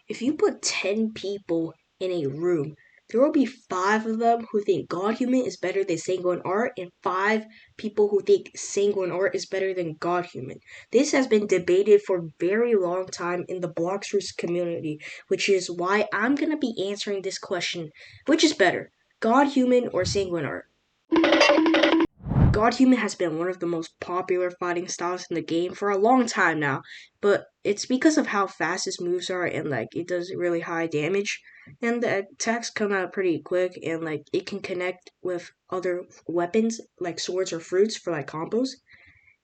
If you put 10 people in a room, there will be 5 of them who think GODHUMAN is better than Sanguine Art, and 5 people who think Sanguine Art is better than GODHUMAN. This has been debated for a very long time in the Bloxers community, which is why I'm going to be answering this question. Which is better, GODHUMAN or Sanguine Art? GODHUMAN has been one of the most popular fighting styles in the game for a long time now, but it's because of how fast his moves are and it does really high damage, and the attacks come out pretty quick, and it can connect with other weapons like swords or fruits for combos.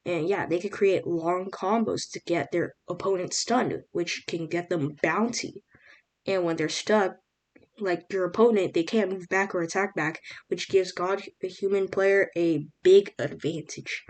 And yeah, they could create long combos to get their opponent stunned, which can get them bounty. And when they're stuck, your opponent, they can't move back or attack back, which gives GODHUMAN player a big advantage.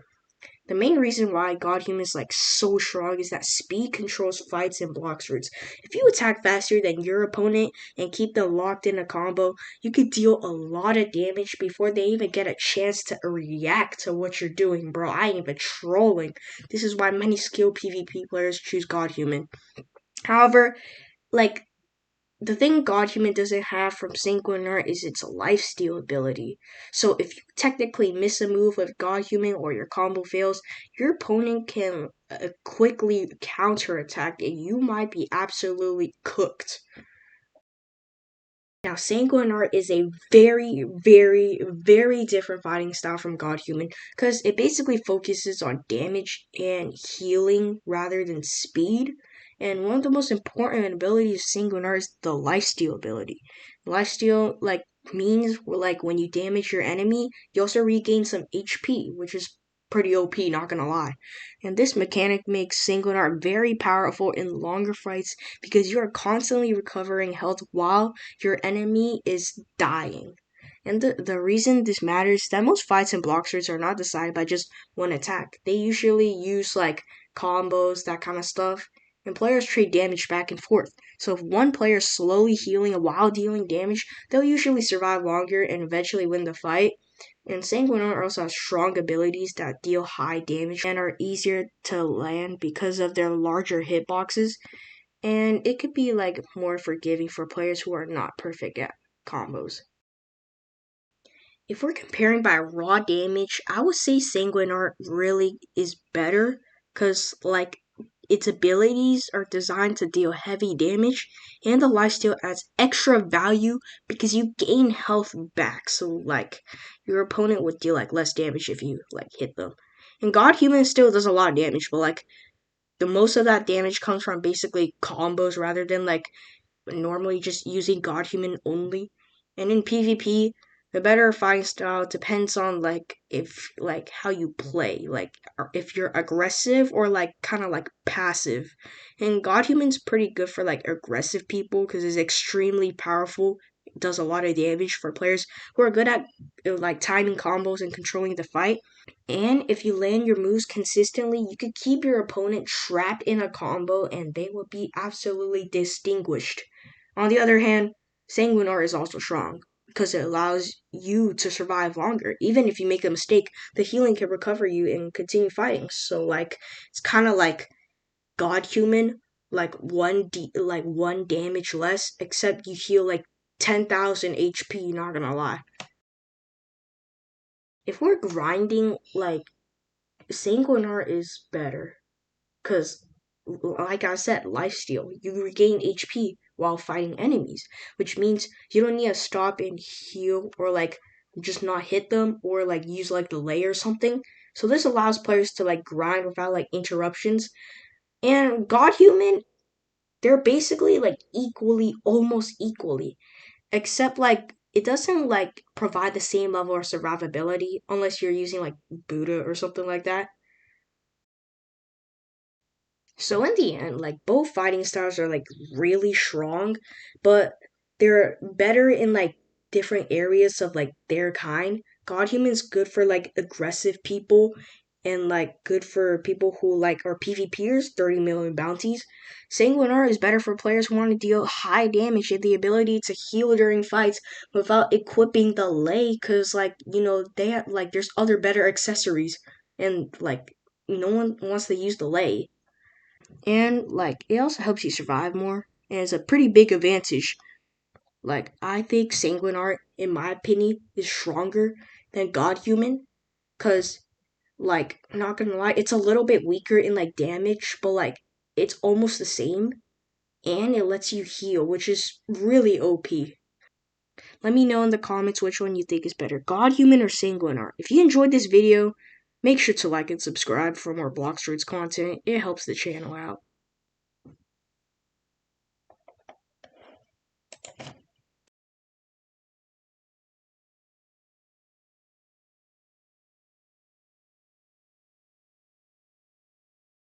The main reason why GODHUMAN is so strong is that speed controls fights and blocks routes. If you attack faster than your opponent and keep them locked in a combo, you could deal a lot of damage before they even get a chance to react to what you're doing, bro. I ain't even trolling. This is why many skilled PvP players choose GODHUMAN. However, the thing GODHUMAN doesn't have from Sanguine Art is its lifesteal ability. So if you technically miss a move with GODHUMAN or your combo fails, your opponent can quickly counterattack and you might be absolutely cooked. Now, Sanguine Art is a very, very, very different fighting style from GODHUMAN because it basically focuses on damage and healing rather than speed. And one of the most important abilities of Sanguine Art is the lifesteal ability. Lifesteal means when you damage your enemy, you also regain some HP, which is pretty OP, not gonna lie. And this mechanic makes Sanguine Art very powerful in longer fights because you are constantly recovering health while your enemy is dying. And the reason this matters is that most fights and Bloxers are not decided by just one attack. They usually use combos, that kind of stuff, and players trade damage back and forth. So if one player is slowly healing while dealing damage, they'll usually survive longer and eventually win the fight. And Sanguine Art also has strong abilities that deal high damage and are easier to land because of their larger hitboxes. And it could be more forgiving for players who are not perfect at combos. If we're comparing by raw damage, I would say Sanguine Art really is better because its abilities are designed to deal heavy damage, and the lifesteal adds extra value because you gain health back. So your opponent would deal less damage if you hit them. And GODHUMAN still does a lot of damage, but the most of that damage comes from basically combos rather than normally just using GODHUMAN only. And in PvP, the better fighting style depends on if how you play, if you're aggressive or kind of passive. And GODHUMAN's pretty good for aggressive people because it's extremely powerful. It does a lot of damage for players who are good at timing combos and controlling the fight. And if you land your moves consistently, you could keep your opponent trapped in a combo and they will be absolutely distinguished. On the other hand, Sanguine Art is also strong because it allows you to survive longer. Even if you make a mistake, the healing can recover you and continue fighting. So it's kind of like GODHUMAN, one damage less, except you heal 10,000 HP, not gonna lie. If we're grinding, Sanguine Art is better. Because, like I said, lifesteal. You regain HP while fighting enemies, which means you don't need to stop and heal or just not hit them or use delay or something. So this allows players to grind without interruptions. And GODHUMAN, they're basically equally, almost equally, except it doesn't provide the same level of survivability unless you're using Buddha or something like that. So in the end, both fighting styles are really strong, but they're better in different areas of their kind. GODHUMAN's good for aggressive people and good for people who are PvPers, 30 million bounties. Sanguine Art is better for players who want to deal high damage and the ability to heal during fights without equipping the lay, cause they have there's other better accessories and no one wants to use the lay. And it also helps you survive more. and it's a pretty big advantage. Like, I think Sanguine Art, in my opinion, is stronger than GODHUMAN, because, like, not gonna lie, it's a little bit weaker in, like, damage, but, like, it's almost the same, and it lets you heal, which is really OP. Let me know in the comments which one you think is better, GODHUMAN or Sanguine Art. If you enjoyed this video, make sure to like and subscribe for more Blox content. It helps the channel out.